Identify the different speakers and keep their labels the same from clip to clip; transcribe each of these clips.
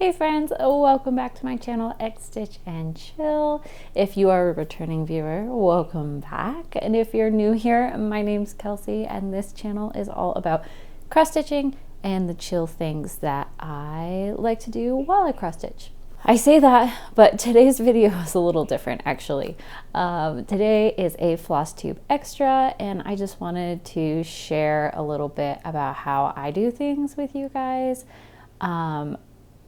Speaker 1: Hey friends, welcome back to my channel, X Stitch and Chill. If you are a returning viewer, welcome back. And if you're new here, my name's Kelsey and this channel is all about cross stitching and the chill things that I like to do while I cross stitch. I say that, but today's video is a little different actually. Today is a FlossTube extra and I just wanted to share a little bit about how I do things with you guys.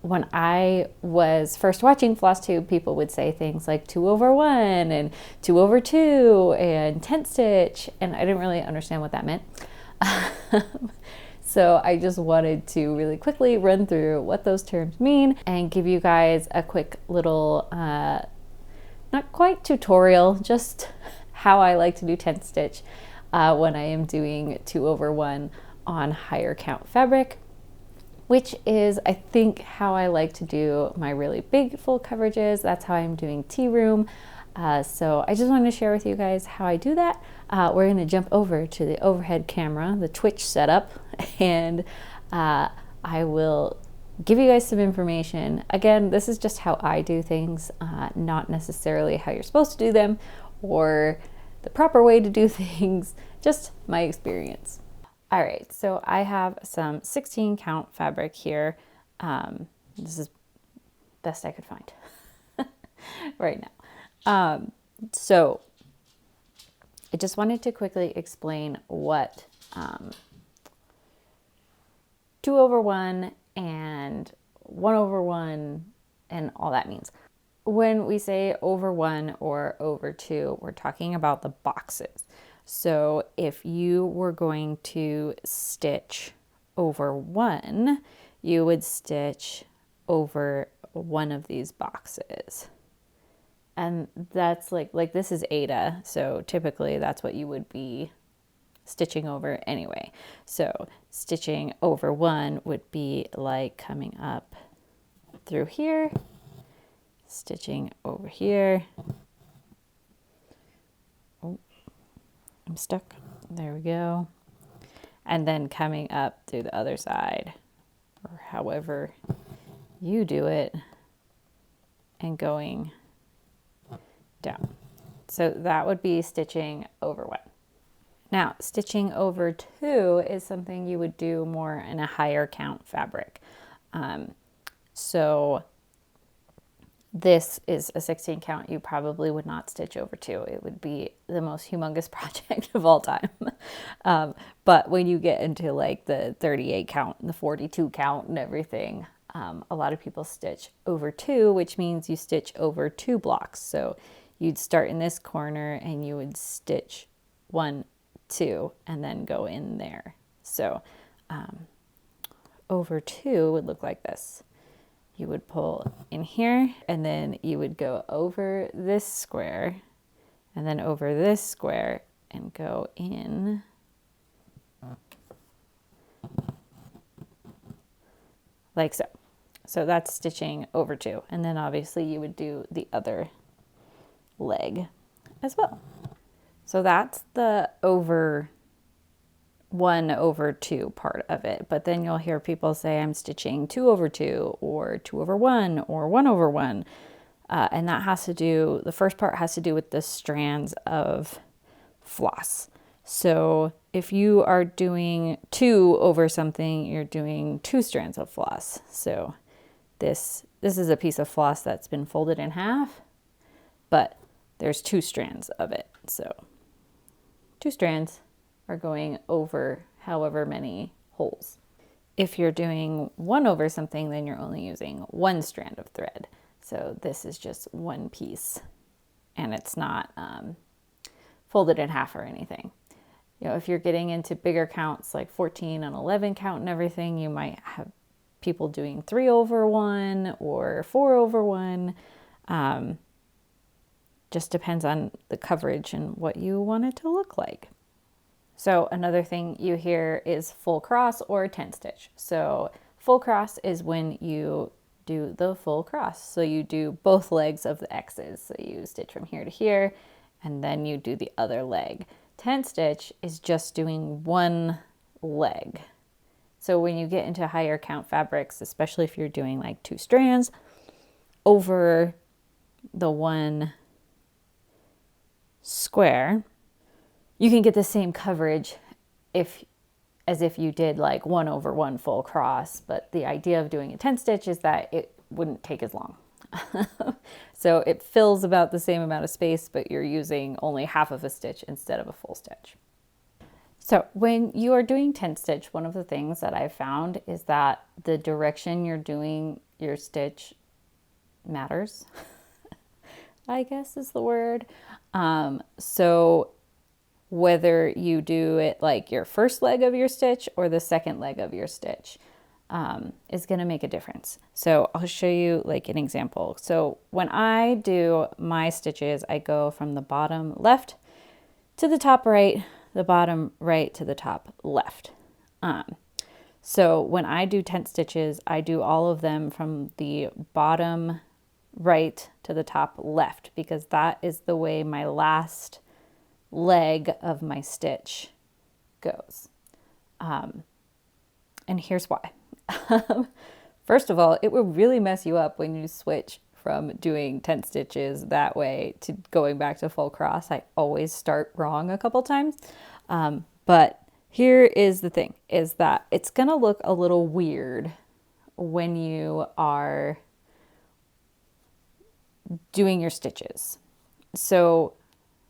Speaker 1: When I was first watching FlossTube, people would say things like 2/1 and 2/2 and tent stitch, and I didn't really understand what that meant. So I just wanted to really quickly run through what those terms mean and give you guys a quick little, not quite tutorial, just how I like to do tent stitch when I am doing 2/1 on higher count fabric, which is, I think, how I like to do my really big full coverages. That's how I'm doing tea room. So I just wanted to share with you guys how I do that. We're going to jump over to the overhead camera, the Twitch setup, and I will give you guys some information. Again, this is just how I do things, not necessarily how you're supposed to do them or the proper way to do things, just my experience. All right, so I have some 16 count fabric here. This is best I could find right now. So I just wanted to quickly explain what 2/1 and 1/1 and all that means. When we say over 1 or over 2, we're talking about the boxes. So if you were going to stitch over 1, you would stitch over one of these boxes. And that's like this is Ada, so typically that's what you would be stitching over anyway. So stitching over 1 would be like coming up through here, stitching over here. I'm stuck. There we go. And then coming up through the other side, or however you do it, and going down. So that would be stitching over 1. Now, stitching over 2 is something you would do more in a higher count fabric. So this is a 16 count. You probably would not stitch over 2. It would be the most humongous project of all time. But when you get into like the 38 count and the 42 count and everything, a lot of people stitch over 2, which means you stitch over 2 blocks. So you'd start in this corner and you would stitch 1, 2, and then go in there. So over 2 would look like this. You would pull in here and then you would go over this square and then over this square and go in like so. So that's stitching over 2. And then obviously you would do the other leg as well. So that's the over 1/2 part of it, but then you'll hear people say I'm stitching 2/2 or 2/1 or 1/1, and that has to do, the first part has to do with the strands of floss. So if you are doing 2 over something, you're doing 2 strands of floss. So this is a piece of floss that's been folded in half, but there's 2 strands of it. So 2 strands are going over however many holes. If you're doing 1 over something, then you're only using 1 strand of thread. So this is just 1 piece and it's not folded in half or anything. You know, if you're getting into bigger counts like 14 and 11 count and everything, you might have people doing 3/1 or 4/1. Just depends on the coverage and what you want it to look like. So another thing you hear is full cross or tent stitch. So full cross is when you do the full cross. So you do both legs of the X's. So you stitch from here to here, and then you do the other leg. Tent stitch is just doing 1 leg. So when you get into higher count fabrics, especially if you're doing like 2 strands over the 1 square, you can get the same coverage as if you did like 1 over 1 full cross. But the idea of doing a 10 stitch is that it wouldn't take as long. So it fills about the same amount of space, but you're using only half of a stitch instead of a full stitch. So when you are doing 10 stitch, one of the things that I've found is that the direction you're doing your stitch matters, I guess is the word. So whether you do it like your first leg of your stitch or the second leg of your stitch is going to make a difference. So I'll show you like an example. So when I do my stitches, I go from the bottom left to the top right, the bottom right to the top left. So when I do 10 stitches, I do all of them from the bottom right to the top left, because that is the way my last leg of my stitch goes. And here's why. First of all, it will really mess you up when you switch from doing 10 stitches that way to going back to full cross. I always start wrong a couple times. But here is the thing, is that it's gonna look a little weird when you are doing your stitches. So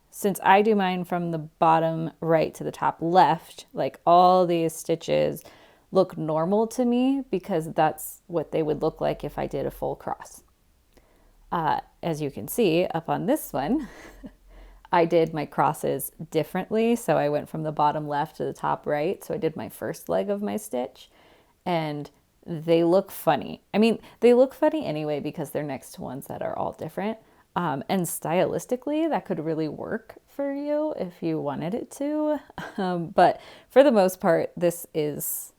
Speaker 1: since I do mine from the bottom right to the top left, like all these stitches look normal to me because that's what they would look like if I did a full cross. As you can see up on this one, I did my crosses differently. So I went from the bottom left to the top right. So I did my first leg of my stitch, and they look funny. I mean, they look funny anyway because they're next to ones that are all different. And stylistically, that could really work for you if you wanted it to. But for the most part, this is,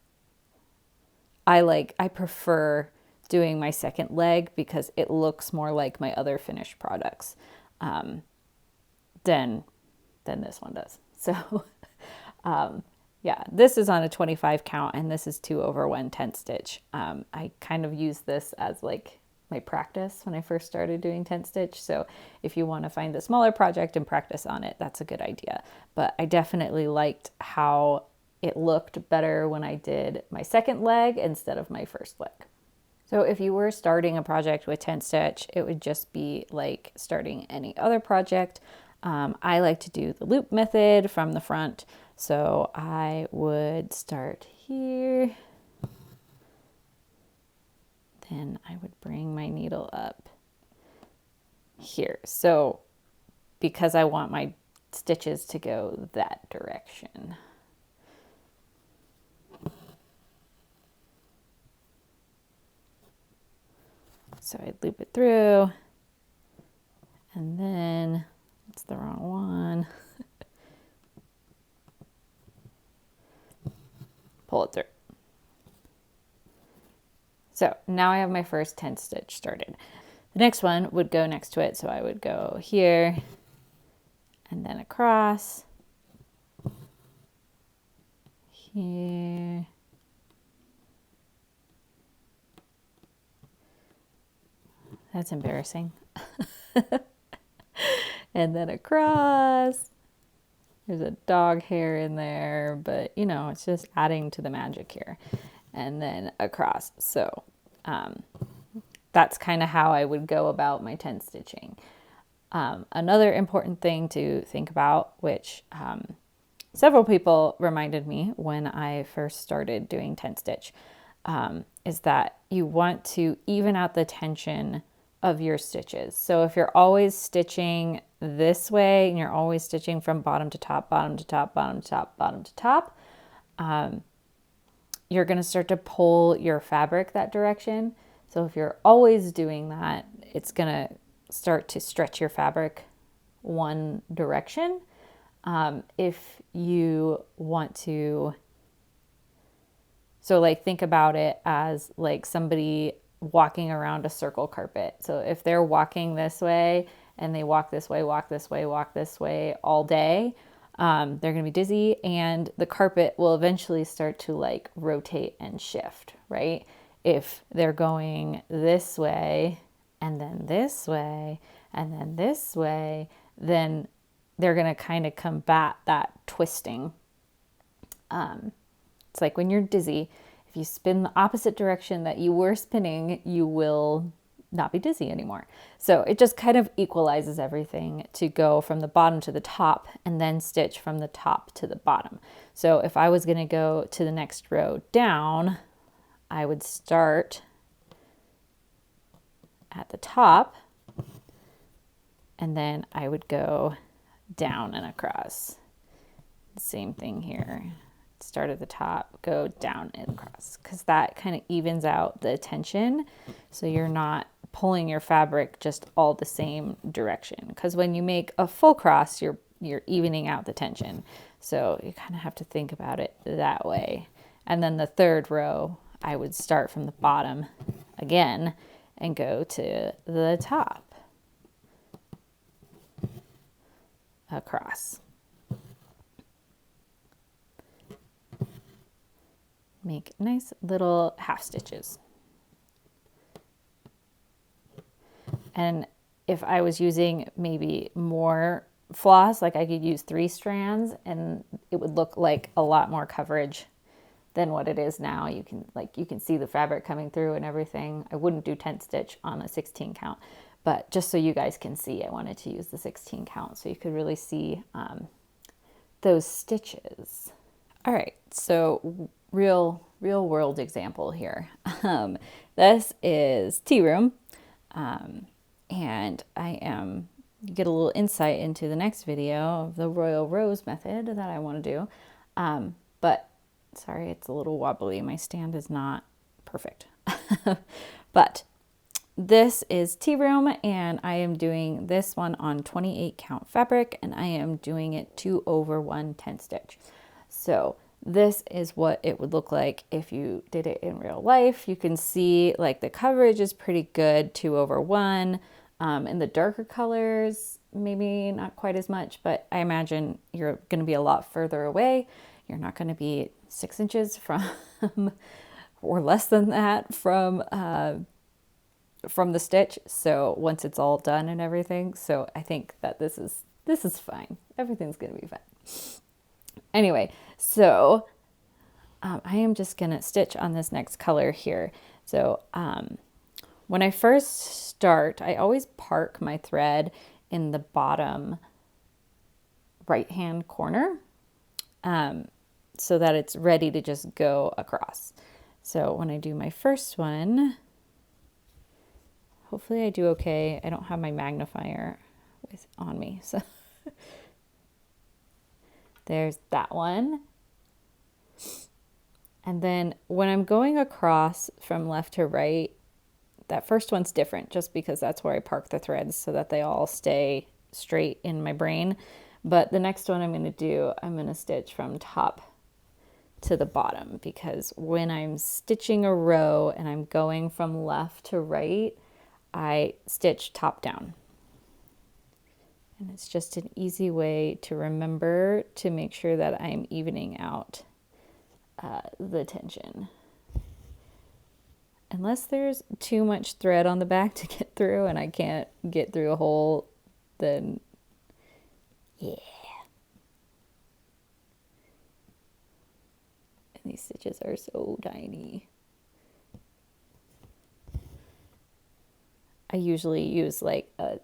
Speaker 1: I prefer doing my second leg because it looks more like my other finished products than this one does. So yeah, this is on a 25 count and this is 2 over 1 10 stitch. I kind of use this as like my practice when I first started doing 10 stitch. So if you want to find a smaller project and practice on it, that's a good idea. But I definitely liked how it looked better when I did my second leg instead of my first leg. So if you were starting a project with 10 stitch, it would just be like starting any other project. I like to do the loop method from the front. So I would start here. Then I would bring my needle up here. So because I want my stitches to go that direction. So I'd loop it through, and then it's the wrong one. Pull it through. So now I have my first 10 stitch started. The next one would go next to it. So I would go here and then across here. That's embarrassing. And then across. There's a dog hair in there, but you know, it's just adding to the magic here. And then across. So that's kind of how I would go about my 10 stitching. Another important thing to think about, which several people reminded me when I first started doing 10 stitch, is that you want to even out the tension of your stitches. So if you're always stitching this way and you're always stitching from bottom to top, bottom to top, bottom to top, bottom to top, you're going to start to pull your fabric that direction. So if you're always doing that, it's going to start to stretch your fabric one direction. If you want to, so like think about it as like somebody walking around a circle carpet. So if they're walking this way and they walk this way, walk this way, walk this way all day, They're going to be dizzy, and the carpet will eventually start to like rotate and shift, right? If they're going this way and then this way and then this way, then they're going to kind of combat that twisting. It's like when you're dizzy, if you spin the opposite direction that you were spinning, you will not be dizzy anymore. So it just kind of equalizes everything to go from the bottom to the top and then stitch from the top to the bottom. So if I was going to go to the next row down, I would start at the top and then I would go down and across. Same thing here. Start at the top, go down and across, because that kind of evens out the tension, so you're not pulling your fabric just all the same direction, because when you make a full cross, you're evening out the tension. So you kind of have to think about it that way. And then the third row, I would start from the bottom again and go to the top across. Make nice little half stitches. And if I was using maybe more floss, like I could use 3 strands and it would look like a lot more coverage than what it is now. You can see the fabric coming through and everything. I wouldn't do tent stitch on a 16 count, but just so you guys can see, I wanted to use the 16 count so you could really see those stitches. All right, so real world example here. This is tea room, and you get a little insight into the next video of the Royal Rose method that I want to do. But sorry, it's a little wobbly. My stand is not perfect. But this is tea room, and I am doing this one on 28 count fabric, and I am doing it 2/1 tent stitch. So this is what it would look like if you did it in real life. You can see like the coverage is pretty good, 2/1. In the darker colors, maybe not quite as much, but I imagine you're going to be a lot further away. You're not going to be 6 inches from, or less than that from the stitch. So once it's all done and everything, so I think that this is fine. Everything's going to be fine. Anyway, so I am just going to stitch on this next color here. So when I first start, I always park my thread in the bottom right-hand corner so that it's ready to just go across. So when I do my first one, hopefully I do okay. I don't have my magnifier on me, so there's that one. And then when I'm going across from left to right, that first one's different just because that's where I park the threads so that they all stay straight in my brain. But the next one I'm going to stitch from top to the bottom, because when I'm stitching a row and I'm going from left to right, I stitch top down. And it's just an easy way to remember to make sure that I'm evening out the tension. Unless there's too much thread on the back to get through and I can't get through a hole, then yeah. And these stitches are so tiny. I usually use like a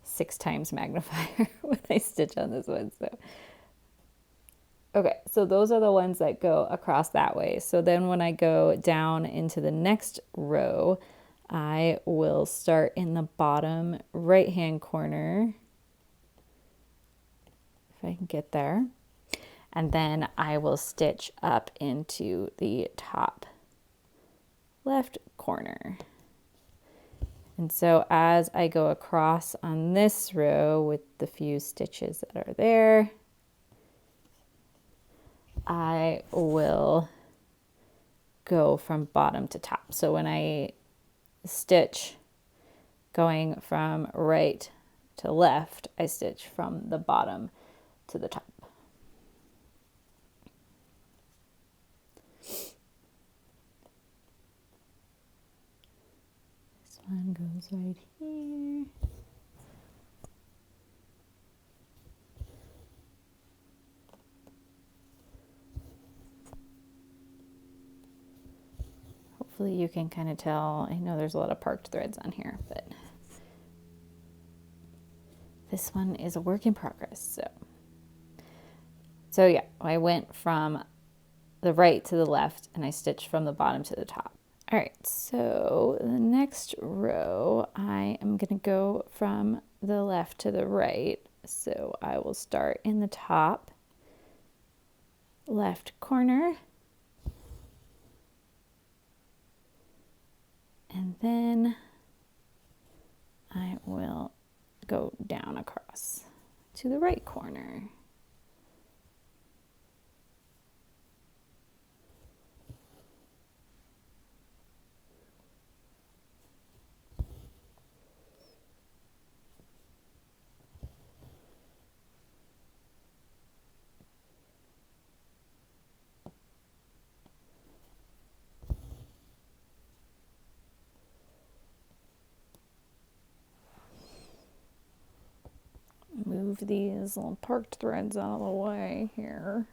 Speaker 1: 6 times magnifier when I stitch on this one. So okay, so those are the ones that go across that way. So then when I go down into the next row, I will start in the bottom right-hand corner, if I can get there, and then I will stitch up into the top left corner. And so as I go across on this row with the few stitches that are there, I will go from bottom to top. So when I stitch going from right to left, I stitch from the bottom to the top. This one goes right here. Hopefully you can kind of tell. I know there's a lot of parked threads on here, but this one is a work in progress. So yeah, I went from the right to the left and I stitched from the bottom to the top. All right, so the next row, I am gonna go from the left to the right. So I will start in the top left corner. And then I will go down across to the right corner. Move these little parked threads out of the way here.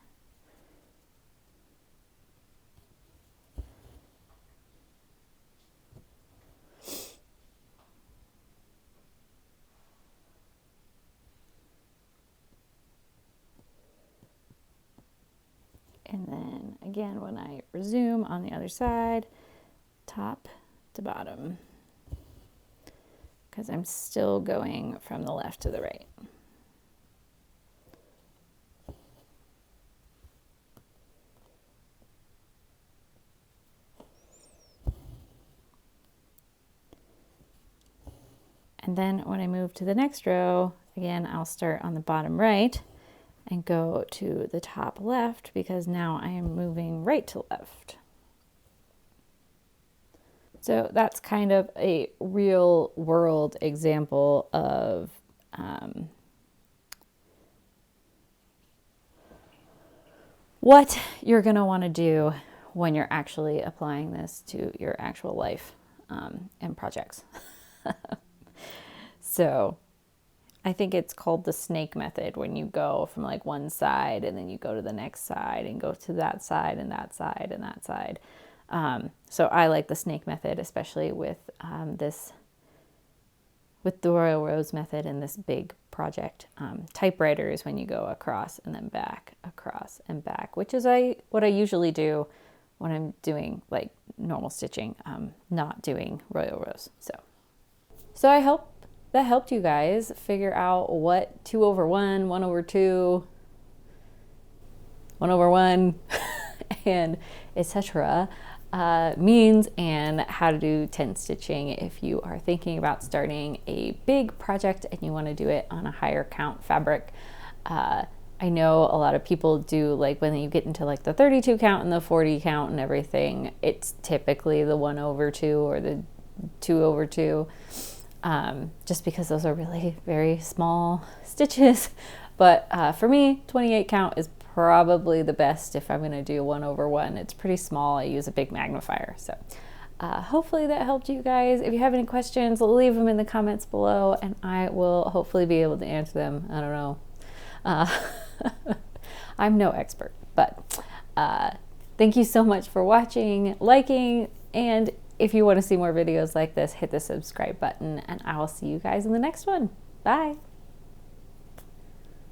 Speaker 1: And then again, when I resume on the other side, top to bottom, because I'm still going from the left to the right. And then when I move to the next row, again, I'll start on the bottom right and go to the top left, because now I am moving right to left. So that's kind of a real world example of what you're going to want to do when you're actually applying this to your actual life and projects. So I think it's called the snake method, when you go from like one side and then you go to the next side and go to that side and that side and that side. So I like the snake method, especially with the Royal Rose method and this big project. Typewriter is when you go across and then back, across and back, which is what I usually do when I'm doing like normal stitching, not doing Royal Rose. So I hope that helped you guys figure out what 2/1, 1/2, 1/1, and etc. Means, and how to do tent stitching if you are thinking about starting a big project and you want to do it on a higher count fabric. I know a lot of people do, like when you get into like the 32 count and the 40 count and everything, it's typically the 1/2 or the 2/2. Just because those are really very small stitches. But for me, 28 count is probably the best if I'm going to do 1/1. It's pretty small. I use a big magnifier. So hopefully that helped you guys. If you have any questions, leave them in the comments below and I will hopefully be able to answer them. I don't know. I'm no expert, but thank you so much for watching, liking, and if you want to see more videos like this, hit the subscribe button, and I will see you guys in the next one. Bye.